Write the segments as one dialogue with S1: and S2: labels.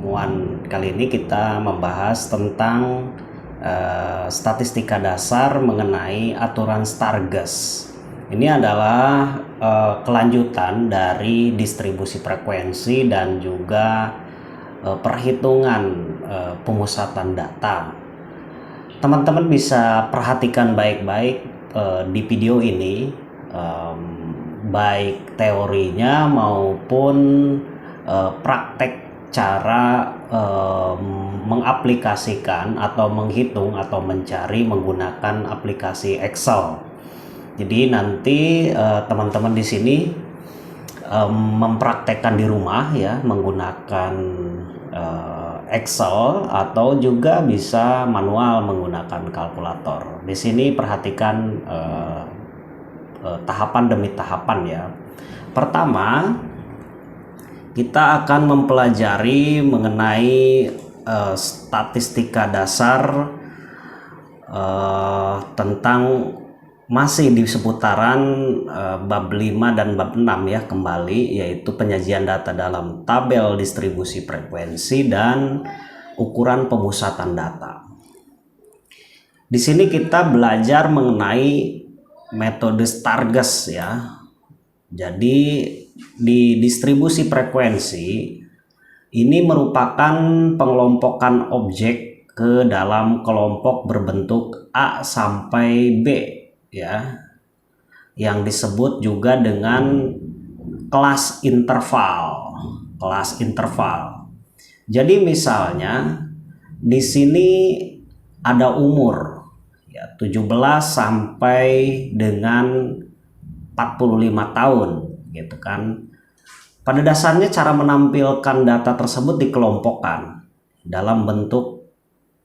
S1: pertemuan kali ini kita membahas tentang statistika dasar mengenai aturan Stargess. Ini adalah kelanjutan dari distribusi frekuensi dan juga perhitungan pemusatan data. Teman-teman bisa perhatikan baik-baik di video ini, baik teorinya maupun praktek cara mengaplikasikan atau menghitung atau mencari menggunakan aplikasi Excel. Jadi nanti teman-teman di sini mempraktekkan di rumah ya menggunakan Excel atau juga bisa manual menggunakan kalkulator. Di sini perhatikan tahapan demi tahapan ya. Pertama, kita akan mempelajari mengenai statistika dasar tentang masih di seputaran bab 5 dan bab 6 ya kembali, yaitu penyajian data dalam tabel distribusi frekuensi dan ukuran pemusatan data. Di sini kita belajar mengenai metode Stargess ya. Jadi di distribusi frekuensi ini merupakan pengelompokan objek ke dalam kelompok berbentuk A sampai B ya, yang disebut juga dengan kelas interval. Jadi misalnya di sini ada umur ya 17 sampai dengan 45 tahun gitu kan. Pada dasarnya cara menampilkan data tersebut dikelompokkan dalam bentuk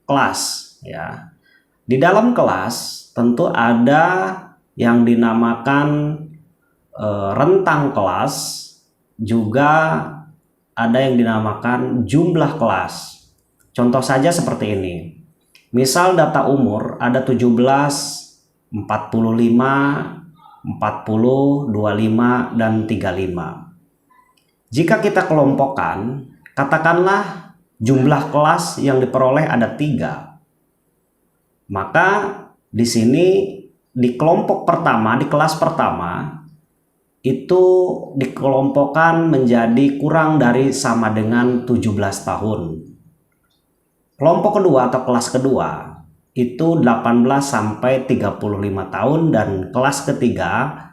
S1: kelas ya. Di dalam kelas tentu ada yang dinamakan rentang kelas, juga ada yang dinamakan jumlah kelas. Contoh saja seperti ini. Misal data umur ada 17, 45, 40, 25, dan 35. Jika kita kelompokkan, katakanlah jumlah kelas yang diperoleh ada 3. Maka di sini di kelompok pertama, di kelas pertama, itu dikelompokkan menjadi kurang dari sama dengan 17 tahun. Kelompok kedua atau kelas kedua itu 18 sampai 35 tahun dan kelas ketiga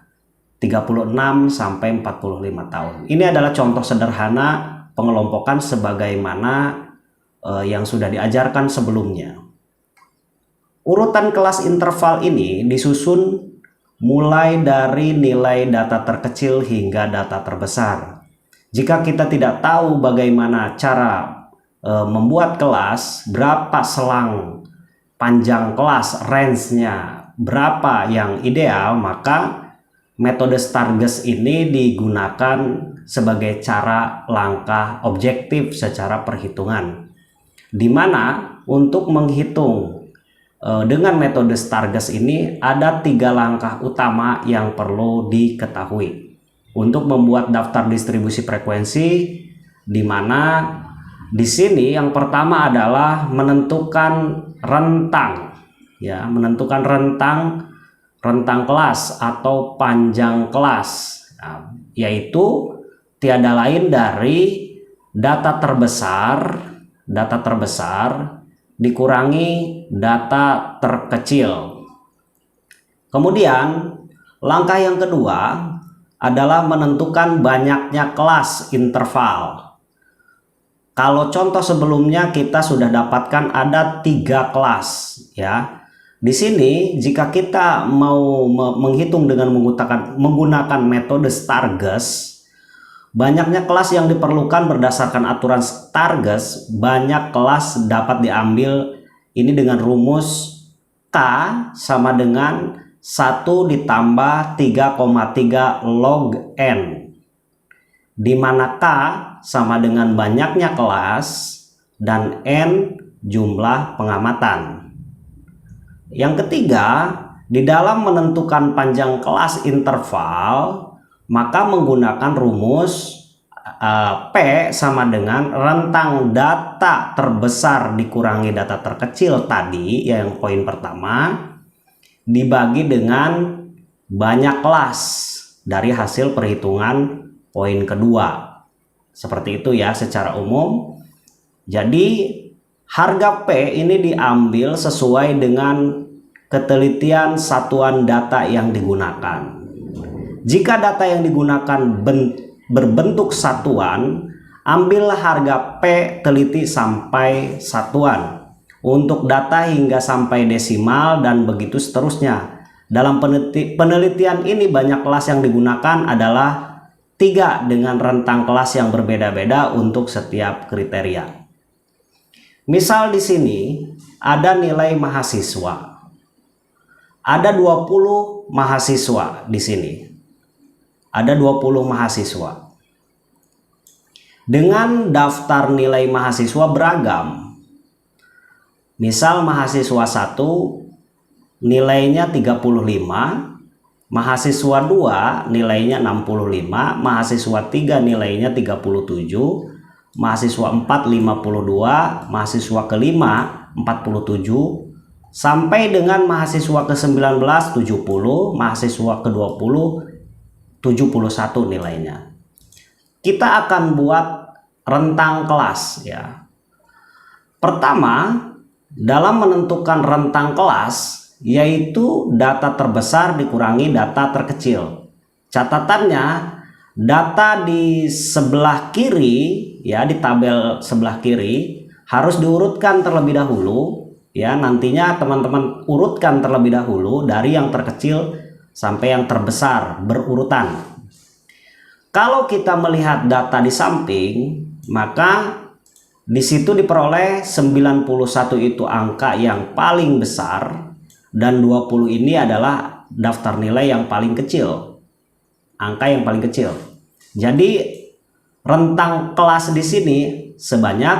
S1: 36 sampai 45 tahun. Ini adalah contoh sederhana pengelompokan sebagaimana yang sudah diajarkan sebelumnya. Urutan kelas interval ini disusun mulai dari nilai data terkecil hingga data terbesar. Jika kita tidak tahu bagaimana cara membuat kelas, berapa selang panjang kelas, range-nya berapa yang ideal, maka metode Stargess ini digunakan sebagai cara langkah objektif secara perhitungan, di mana untuk menghitung dengan metode Stargess ini ada 3 langkah utama yang perlu diketahui untuk membuat daftar distribusi frekuensi, di mana di sini yang pertama adalah menentukan rentang ya, menentukan rentang kelas atau panjang kelas, yaitu tiada lain dari data terbesar dikurangi data terkecil. Kemudian langkah yang kedua adalah menentukan banyaknya kelas interval. Kalau contoh sebelumnya kita sudah dapatkan ada 3 kelas ya. Di sini jika kita mau menghitung dengan menggunakan metode Stargess, banyaknya kelas yang diperlukan berdasarkan aturan Stargess, banyak kelas dapat diambil ini dengan rumus K sama dengan 1 ditambah 3,3 log N, di mana K sama dengan banyaknya kelas dan N jumlah pengamatan. Yang ketiga, di dalam menentukan panjang kelas interval, maka menggunakan rumus P sama dengan rentang data terbesar dikurangi data terkecil tadi, yang poin pertama, dibagi dengan banyak kelas dari hasil perhitungan poin kedua. Seperti itu ya secara umum. Jadi harga P ini diambil sesuai dengan ketelitian satuan data yang digunakan. Jika data yang digunakan berbentuk satuan, ambillah harga P teliti sampai satuan. Untuk data hingga sampai desimal dan begitu seterusnya. Dalam penelitian ini banyak kelas yang digunakan adalah 3 dengan rentang kelas yang berbeda-beda untuk setiap kriteria. Misal di sini ada nilai mahasiswa. Ada 20 mahasiswa di sini. Ada 20 mahasiswa. Dengan daftar nilai mahasiswa beragam. Misal mahasiswa 1 nilainya 35, mahasiswa 2 nilainya 65, mahasiswa 3 nilainya 37, mahasiswa 4 52, mahasiswa kelima 47, sampai dengan mahasiswa ke-19 70, mahasiswa ke-20 71 nilainya. Kita akan buat rentang kelas ya. Pertama, dalam menentukan rentang kelas yaitu data terbesar dikurangi data terkecil. Catatannya, data di sebelah kiri ya, di tabel sebelah kiri harus diurutkan terlebih dahulu ya. Nantinya teman-teman urutkan terlebih dahulu dari yang terkecil sampai yang terbesar berurutan. Kalau kita melihat data di samping, maka di situ diperoleh 91 itu angka yang paling besar dan 20 ini adalah daftar nilai yang paling kecil. Angka yang paling kecil. Jadi rentang kelas di sini sebanyak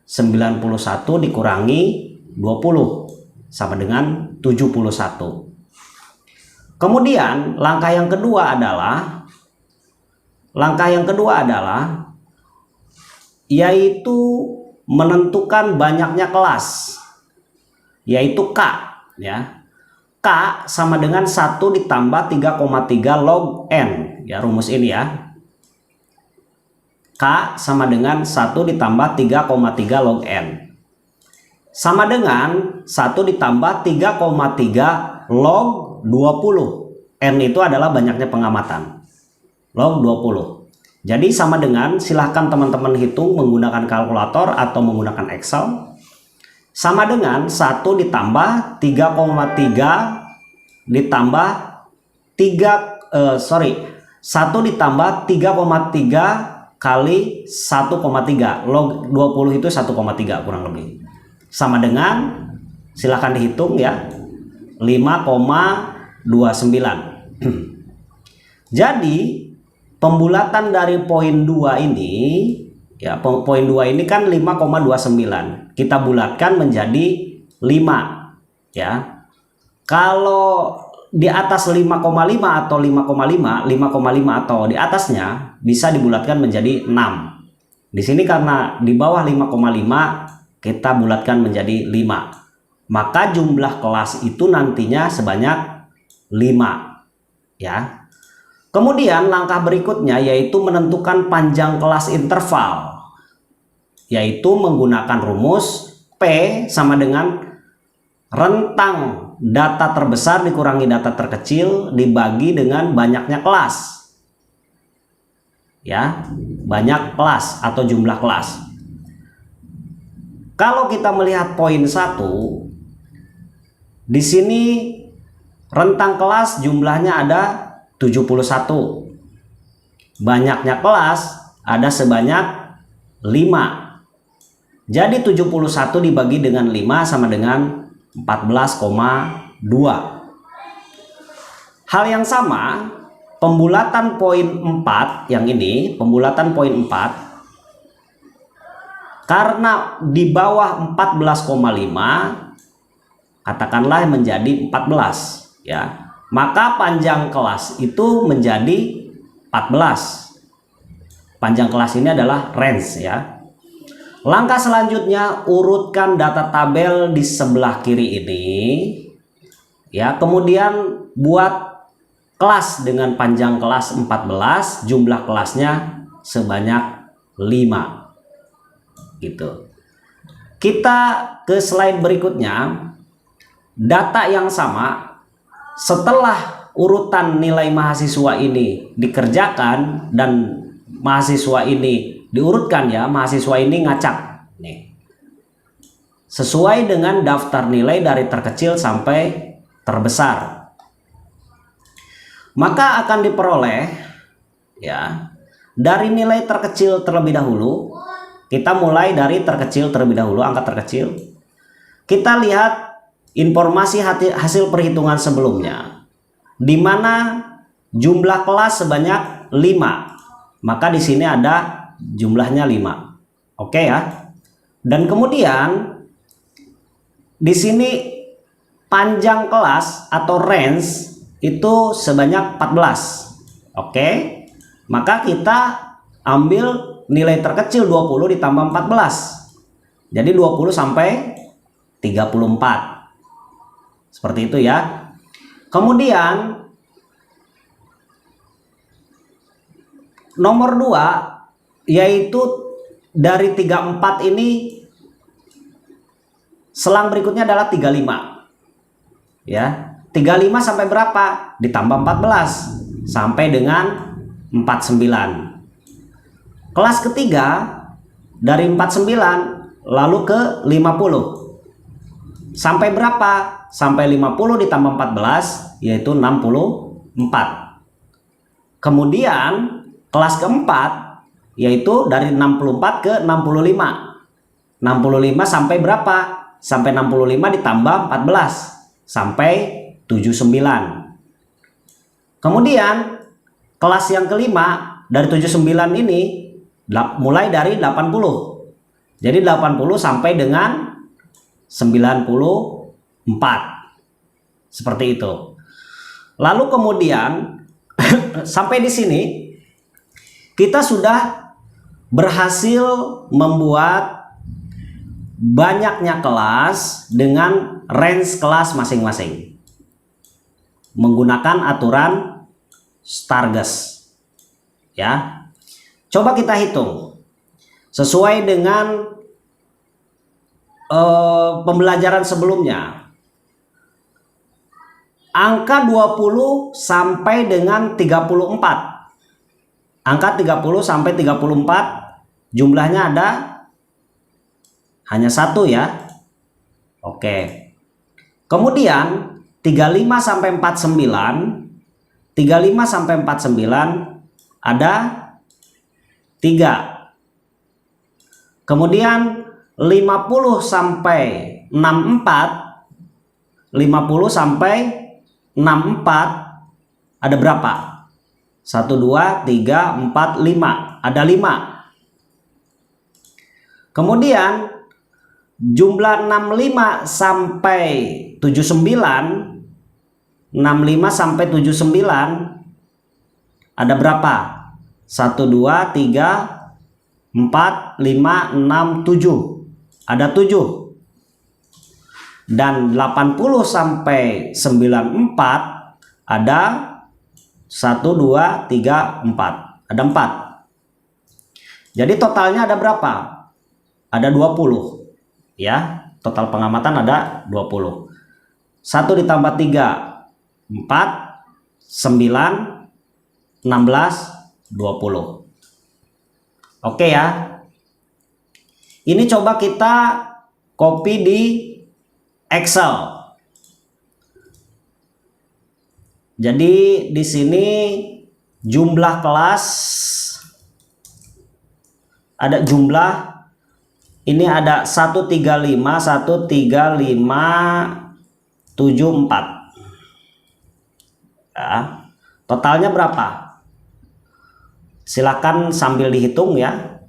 S1: 91 dikurangi 20 sama dengan 71. Kemudian langkah yang kedua adalah yaitu menentukan banyaknya kelas, yaitu K ya. K sama dengan 1 ditambah 3,3 log N ya, rumus ini ya. K sama dengan 1 ditambah 3,3 log N sama dengan 1 ditambah 3,3 log 20. N itu adalah banyaknya pengamatan, log 20. Jadi sama dengan, silahkan teman-teman hitung menggunakan kalkulator atau menggunakan Excel. Sama dengan 1 ditambah 3,3 ditambah 1 ditambah 3,3 kali 1,3. Log 20 itu 1,3 kurang lebih. Sama dengan, silahkan dihitung ya, 5,29. Jadi pembulatan dari poin 2 ini ya, poin 2 ini kan 5,29. Kita bulatkan menjadi 5 ya. Kalau di atas 5,5 atau 5,5 atau di atasnya bisa dibulatkan menjadi 6. Di sini karena di bawah 5,5 kita bulatkan menjadi 5. Maka jumlah kelas itu nantinya sebanyak 5 ya. Kemudian langkah berikutnya yaitu menentukan panjang kelas interval, yaitu menggunakan rumus P sama dengan rentang data terbesar dikurangi data terkecil dibagi dengan banyaknya kelas ya, banyak kelas atau jumlah kelas. Kalau kita melihat poin 1 di sini rentang kelas jumlahnya ada 71, banyaknya kelas ada sebanyak 5. Jadi 71 dibagi dengan 5 sama dengan 14,2. Hal yang sama, pembulatan poin 4 yang ini, pembulatan poin 4, karena di bawah 14,5 katakanlah menjadi 14 ya. Maka panjang kelas itu menjadi 14 panjang kelas ini adalah range ya. Langkah selanjutnya, urutkan data tabel di sebelah kiri ini ya. Kemudian buat kelas dengan panjang kelas 14, jumlah kelasnya sebanyak 5 gitu. Kita ke slide berikutnya. Data yang sama, setelah urutan nilai mahasiswa ini dikerjakan dan mahasiswa ini diurutkan ya, mahasiswa ini ngacak nih, sesuai dengan daftar nilai dari terkecil sampai terbesar, maka akan diperoleh ya dari nilai terkecil terlebih dahulu. Kita mulai dari terkecil terlebih dahulu, angka terkecil. Kita lihat informasi hasil perhitungan sebelumnya, di mana jumlah kelas sebanyak 5, maka di sini ada jumlahnya 5. Oke ya. Dan kemudian di sini panjang kelas atau range itu sebanyak 14. Oke. Maka kita ambil nilai terkecil 20 ditambah 14. Jadi 20 sampai 34. Seperti itu ya. Kemudian nomor 2 yaitu dari 34 ini selang berikutnya adalah 35 ya. 35 sampai berapa? Ditambah 14 sampai dengan 49. Kelas ketiga dari 49 lalu ke 50 sampai berapa? Sampai 50 ditambah 14 yaitu 64. Kemudian kelas keempat yaitu dari 64 ke 65. 65 sampai berapa? Sampai 65 ditambah 14 sampai 79. Kemudian kelas yang kelima dari 79 ini mulai dari 80. Jadi 80 sampai dengan 94. Seperti itu. Lalu kemudian sampai di sini kita sudah berhasil membuat banyaknya kelas dengan range kelas masing-masing menggunakan aturan Stargess ya. Coba kita hitung sesuai dengan pembelajaran sebelumnya. Angka 20 sampai dengan 34. Angka 30 sampai 34 jumlahnya ada hanya 1 ya. Oke. Kemudian 35 sampai 49, 35 sampai 49 ada 3. Kemudian 50 sampai 64, 50 sampai 64 ada berapa? 1, 2, 3, 4, 5. Ada 5. Kemudian jumlah 65 sampai 79, 65 sampai 79 ada berapa? 1, 2, 3, 4, 5, 6, 7. Ada 7. Dan 80 sampai 94 ada 1, 2, 3, 4. Ada 4. Jadi totalnya ada berapa? Ada 20. Ya, total pengamatan ada 20. 1 ditambah 3, 4, 9, 16, 20. Oke ya. Ini coba kita copy di Excel. Jadi di sini jumlah kelas ada jumlah ini ada 135 13574 ya. Totalnya berapa? Silakan sambil dihitung ya.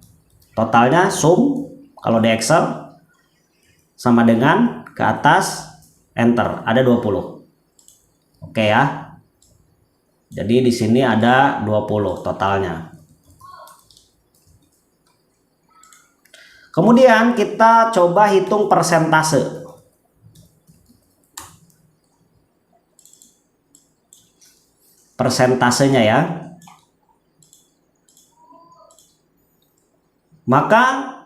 S1: Totalnya sum kalau di Excel sama dengan ke atas enter ada 20. Oke ya. Jadi di sini ada 20 totalnya. Kemudian kita coba hitung persentase. Persentasenya ya. Maka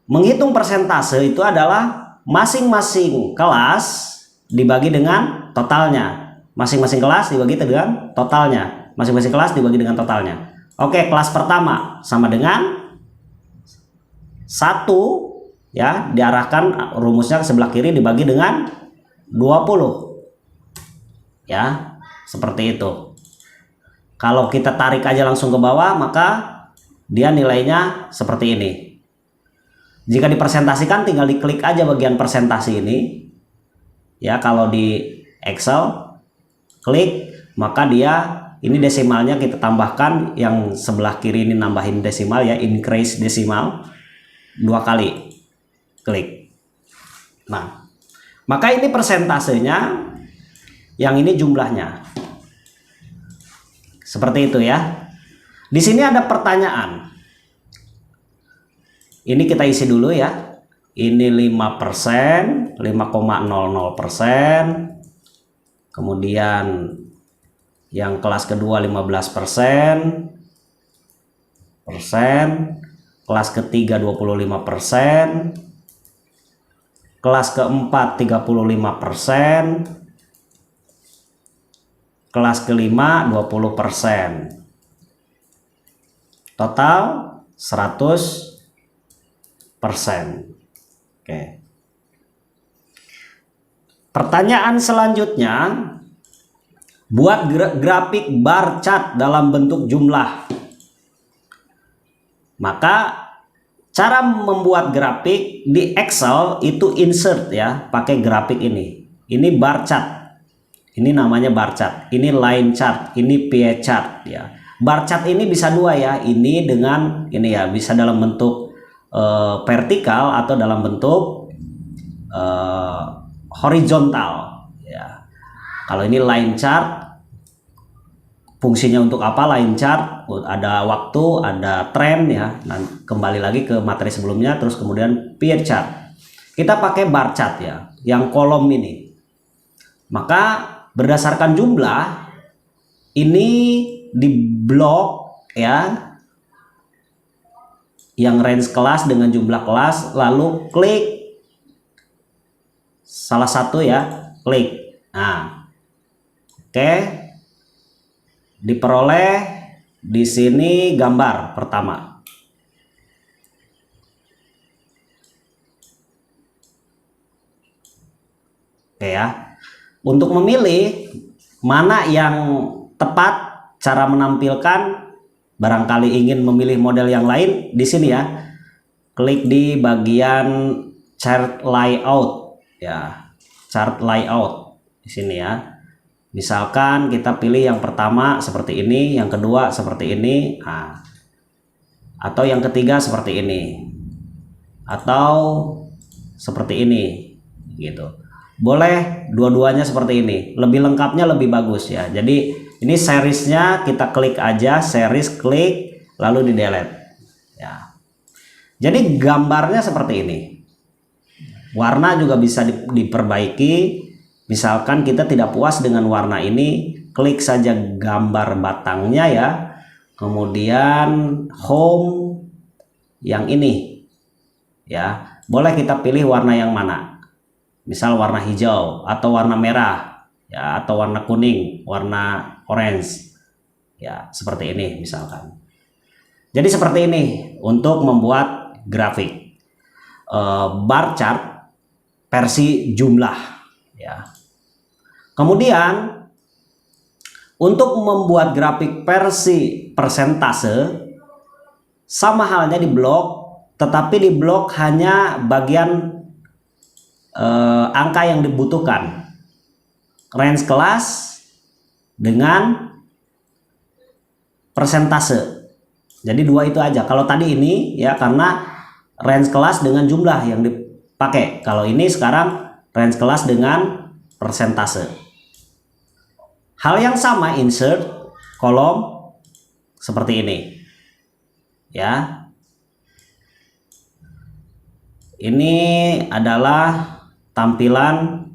S1: menghitung persentase itu adalah masing-masing kelas dibagi dengan totalnya. Masing-masing kelas dibagi dengan totalnya. Masing-masing kelas dibagi dengan totalnya. Oke, kelas pertama sama dengan 1 ya, diarahkan rumusnya ke sebelah kiri dibagi dengan 20. Ya, seperti itu. Kalau kita tarik aja langsung ke bawah, maka dia nilainya seperti ini. Jika dipresentasikan tinggal diklik aja bagian presentasi ini. Ya, kalau di Excel klik, maka dia ini desimalnya kita tambahkan, yang sebelah kiri ini nambahin desimal ya, increase desimal 2 kali klik. Nah, maka ini persentasenya, yang ini jumlahnya. Seperti itu ya. Di sini ada pertanyaan. Ini kita isi dulu ya. Ini 5%, 5,00%. Kemudian yang kelas kedua 15%. Kelas ketiga 25%. Kelas keempat 35%. Kelas kelima 20%. Total 100%. Oke. Pertanyaan selanjutnya, buat grafik bar chart dalam bentuk jumlah. Maka cara membuat grafik di Excel itu insert ya, pakai grafik ini. Ini bar chart. Ini namanya bar chart. Ini line chart, ini pie chart ya. Bar chart ini bisa dua ya, ini dengan ini ya, bisa dalam bentuk vertikal atau dalam bentuk horizontal ya. Kalau ini line chart, fungsinya untuk apa line chart? Ada waktu, ada tren ya. Nah, kembali lagi ke materi sebelumnya, terus kemudian pie chart. Kita pakai bar chart ya, yang kolom ini. Maka berdasarkan jumlah ini di blok ya, yang range kelas dengan jumlah kelas, lalu klik salah satu ya, klik. Nah, oke, diperoleh di sini gambar pertama. Oke ya, untuk memilih mana yang tepat cara menampilkan, barangkali ingin memilih model yang lain, di sini ya, klik di bagian chart layout ya, chart layout di sini ya. Misalkan kita pilih yang pertama seperti ini, yang kedua seperti ini, nah, atau yang ketiga seperti ini, atau seperti ini gitu. Boleh dua-duanya seperti ini, lebih lengkapnya lebih bagus ya. Jadi ini seriesnya kita klik aja, series klik lalu di delete ya. Jadi gambarnya seperti ini. Warna juga bisa diperbaiki. Misalkan kita tidak puas dengan warna ini, klik saja gambar batangnya ya. Kemudian home yang ini ya. Boleh kita pilih warna yang mana. Misal warna hijau atau warna merah ya, atau warna kuning, warna orange ya, seperti ini misalkan. Jadi seperti ini untuk membuat grafik bar chart versi jumlah ya. Kemudian untuk membuat grafik versi persentase sama halnya di blok, tetapi di blok hanya bagian angka yang dibutuhkan, range kelas dengan persentase. Jadi dua itu aja. Kalau tadi ini ya karena range kelas dengan jumlah yang dipakai. Kalau ini sekarang range kelas dengan persentase. Hal yang sama, insert kolom seperti ini ya. Ini adalah tampilan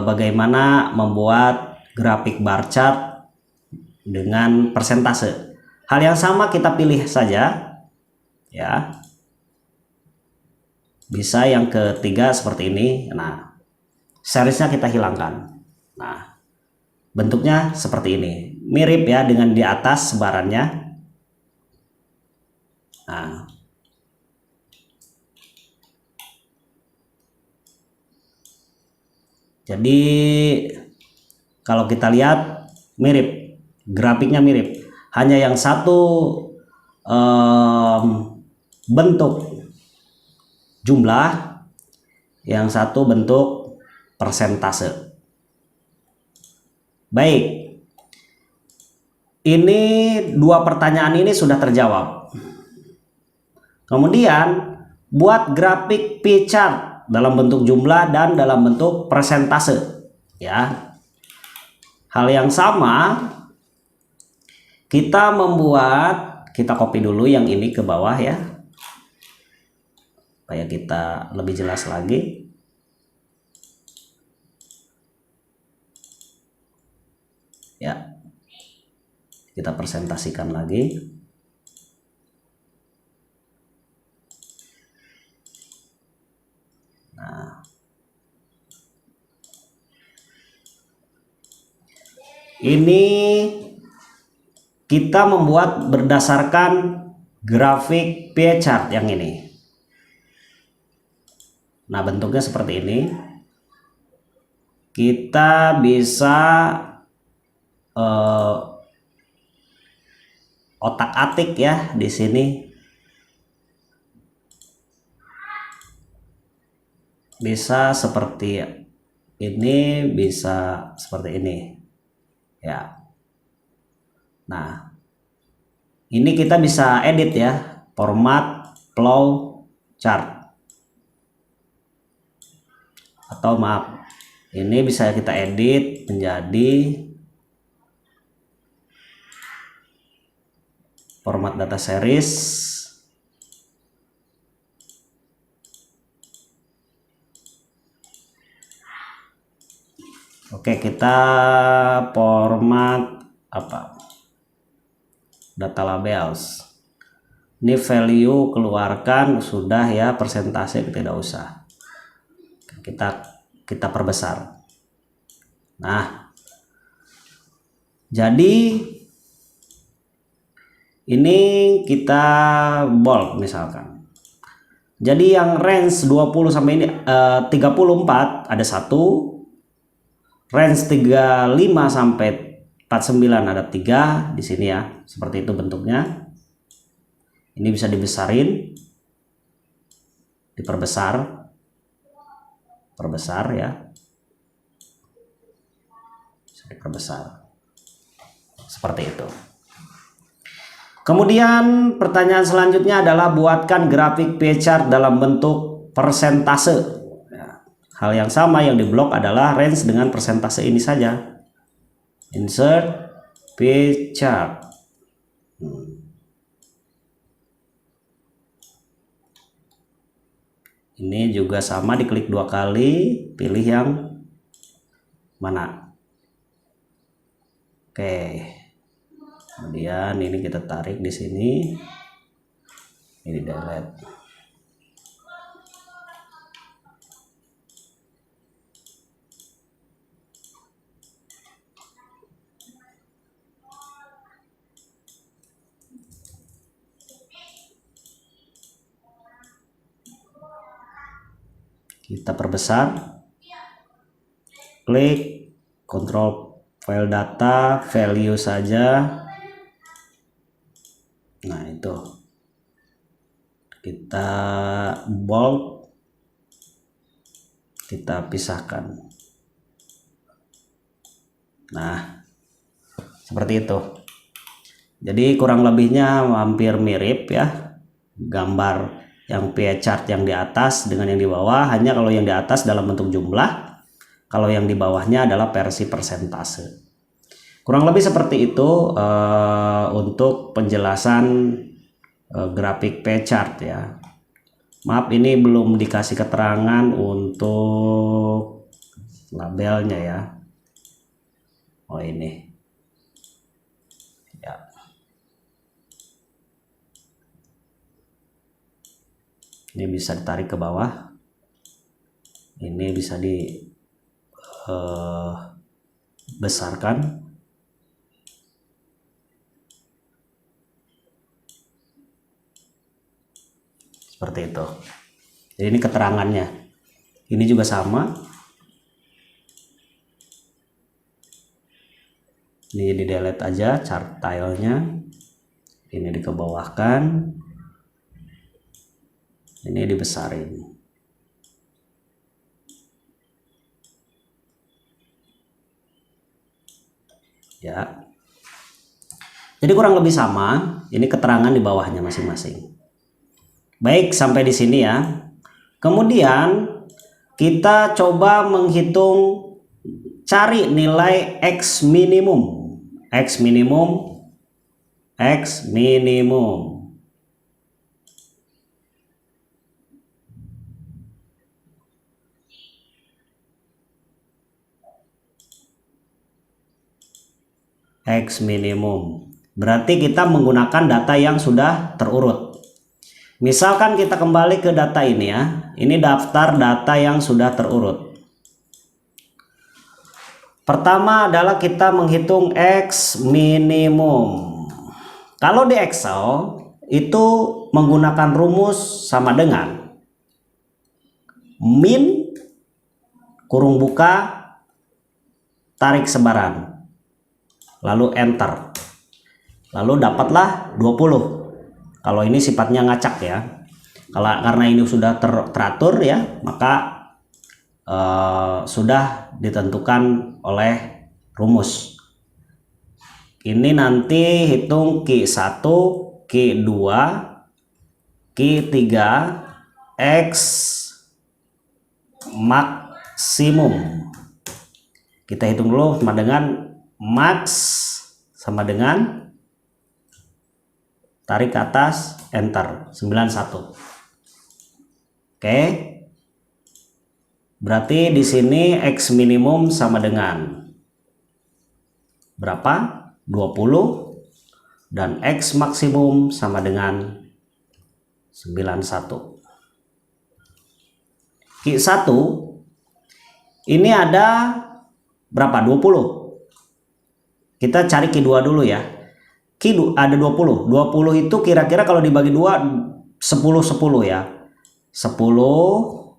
S1: bagaimana membuat grafik bar chart dengan persentase. Hal yang sama kita pilih saja ya. Bisa yang ketiga seperti ini. Nah, seriesnya kita hilangkan. Nah, bentuknya seperti ini. Mirip ya dengan di atas sebarannya. Nah, jadi kalau kita lihat mirip, grafiknya mirip. Hanya yang satu bentuk jumlah, yang satu bentuk persentase. Baik, ini dua pertanyaan ini sudah terjawab. Kemudian buat grafik pie chart dalam bentuk jumlah dan dalam bentuk persentase ya. Hal yang sama kita membuat, kita copy dulu yang ini ke bawah ya, supaya kita lebih jelas lagi. Ya, kita presentasikan lagi. Nah, ini kita membuat berdasarkan grafik pie chart yang ini. Nah, bentuknya seperti ini. Kita bisa otak-atik ya di sini. Bisa seperti ini, bisa seperti ini. Ya. Nah, ini kita bisa edit ya, format flow chart. Atau maaf, ini bisa kita edit menjadi format data series. Oke, kita format apa? Data labels. Ini value keluarkan sudah ya, persentase tidak usah. Kita perbesar. Nah, jadi ini kita bold misalkan. Jadi yang range 20 sampai ini 34 ada satu, range 35 sampai 49 ada 3 di sini ya. Seperti itu bentuknya. Ini bisa dibesarin, diperbesar. Perbesar ya, bisa diperbesar seperti itu. Kemudian pertanyaan selanjutnya adalah buatkan grafik pie chart dalam bentuk persentase. Hal yang sama yang di blok adalah range dengan persentase ini saja. Insert pie chart. Ini juga sama, diklik 2 kali, pilih yang mana. Oke. Kemudian ini kita tarik di sini. Ini delete. Kita perbesar, klik kontrol file data, value saja. Nah, itu kita bold, kita pisahkan. Nah, seperti itu. Jadi kurang lebihnya hampir mirip ya, gambar yang pie chart yang di atas dengan yang di bawah. Hanya kalau yang di atas dalam bentuk jumlah, kalau yang di bawahnya adalah versi persentase. Kurang lebih seperti itu untuk penjelasan grafik pie chart ya. Maaf, ini belum dikasih keterangan untuk labelnya ya. Oh ini ya, ini bisa ditarik ke bawah, ini bisa dibesarkan. Seperti itu. Jadi ini keterangannya. Ini juga sama. Ini di delete aja chart tilenya. Ini dikebawahkan. Ini dibesarin. Ya. Jadi kurang lebih sama. Ini keterangan di bawahnya masing-masing. Baik, sampai di sini ya. Kemudian kita coba menghitung, cari nilai X minimum. X minimum. X minimum. X minimum. Berarti kita menggunakan data yang sudah terurut. Misalkan kita kembali ke data ini ya. Ini daftar data yang sudah terurut. Pertama adalah kita menghitung X minimum. Kalau di Excel itu menggunakan rumus sama dengan min kurung buka tarik sebaran, lalu enter, lalu dapatlah 20. Kalau ini sifatnya ngacak ya. Karena ini sudah teratur ya, maka sudah ditentukan oleh rumus. Ini nanti hitung Q1, Q2, Q3, X maksimum. Kita hitung dulu sama dengan max sama dengan tarik ke atas, enter, 91. Oke. Berarti di sini X minimum sama dengan berapa? 20, dan X maksimum sama dengan 91. Q1 ini ada berapa? 20. Kita cari Q2 dulu ya. Q2 ada 20. 20 itu kira-kira kalau dibagi 2 10 ya. 10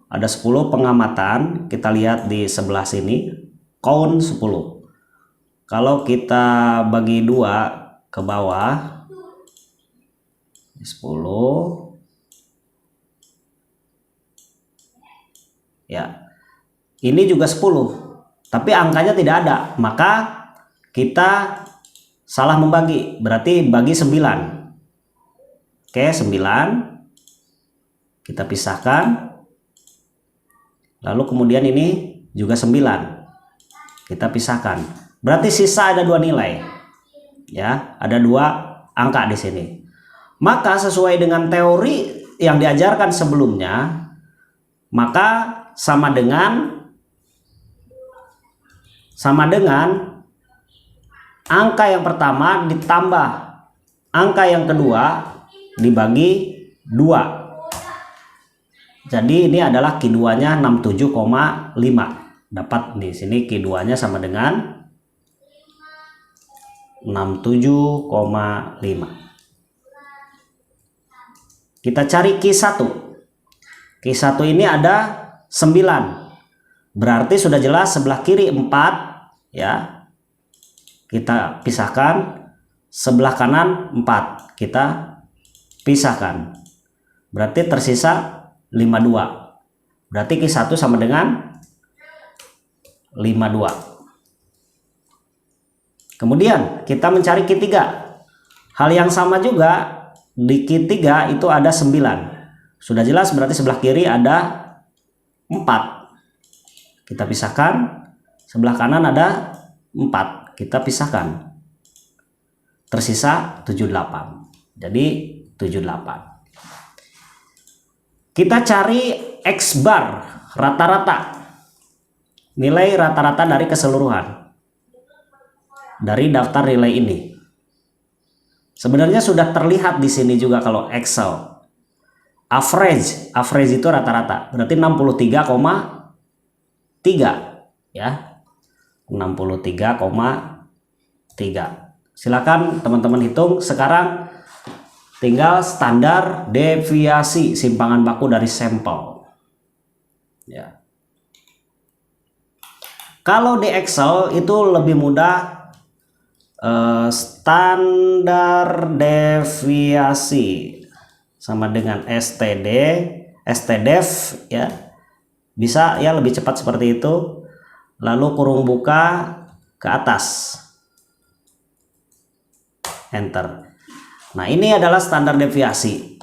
S1: ada 10 pengamatan. Kita lihat di sebelah sini count 10. Kalau kita bagi 2 ke bawah 10 ya. Ini juga 10. Tapi angkanya tidak ada, maka kita salah membagi, berarti bagi 9. Oke, 9 kita pisahkan. Lalu kemudian ini juga 9 kita pisahkan. Berarti sisa ada 2 nilai. Ya, ada 2 angka di sini. Maka sesuai dengan teori yang diajarkan sebelumnya, maka sama dengan angka yang pertama ditambah angka yang kedua dibagi 2. Jadi ini adalah Q2-nya 67,5. Dapat di sini Q2-nya sama dengan 67,5. Kita cari Q1. Q1 ini ada 9. Berarti sudah jelas sebelah kiri 4 ya. Kita pisahkan. Sebelah kanan 4. Kita pisahkan. Berarti tersisa 52. Berarti Q1 sama dengan 52. Kemudian kita mencari Q3. Hal yang sama juga di Q3 itu ada 9. Sudah jelas berarti sebelah kiri ada 4. Kita pisahkan. Sebelah kanan ada 4. Kita pisahkan. Tersisa 78. Jadi 78. Kita cari X bar rata-rata, nilai rata-rata dari keseluruhan dari daftar nilai ini. Sebenarnya sudah terlihat di sini juga kalau Excel. Average itu rata-rata, berarti 63,3 ya. 63,3. Silakan teman-teman hitung. Sekarang tinggal standar deviasi simpangan baku dari sampel. Ya. Kalau di Excel itu lebih mudah. Standar deviasi sama dengan stdef ya, bisa ya lebih cepat seperti itu, lalu kurung buka ke atas, enter. Nah, ini adalah standar deviasi.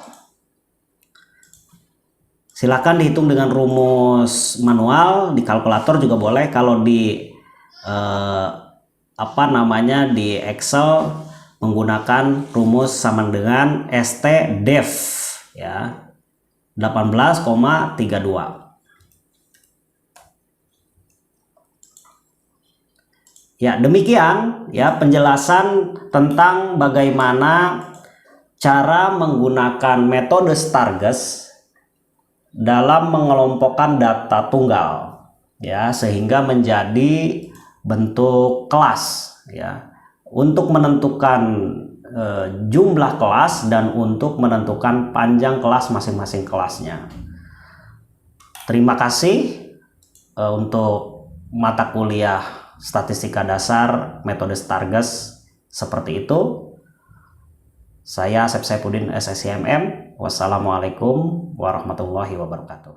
S1: Silakan dihitung dengan rumus manual, di kalkulator juga boleh. Kalau di di Excel menggunakan rumus sama dengan stdef ya, 18,32. Ya, demikian ya penjelasan tentang bagaimana cara menggunakan metode Stargess dalam mengelompokkan data tunggal ya, sehingga menjadi bentuk kelas ya, untuk menentukan jumlah kelas dan untuk menentukan panjang kelas masing-masing kelasnya. Terima kasih untuk mata kuliah statistika dasar metode Stargess seperti itu. Saya Asep Saifuddin, SSIMM. Wassalamualaikum warahmatullahi wabarakatuh.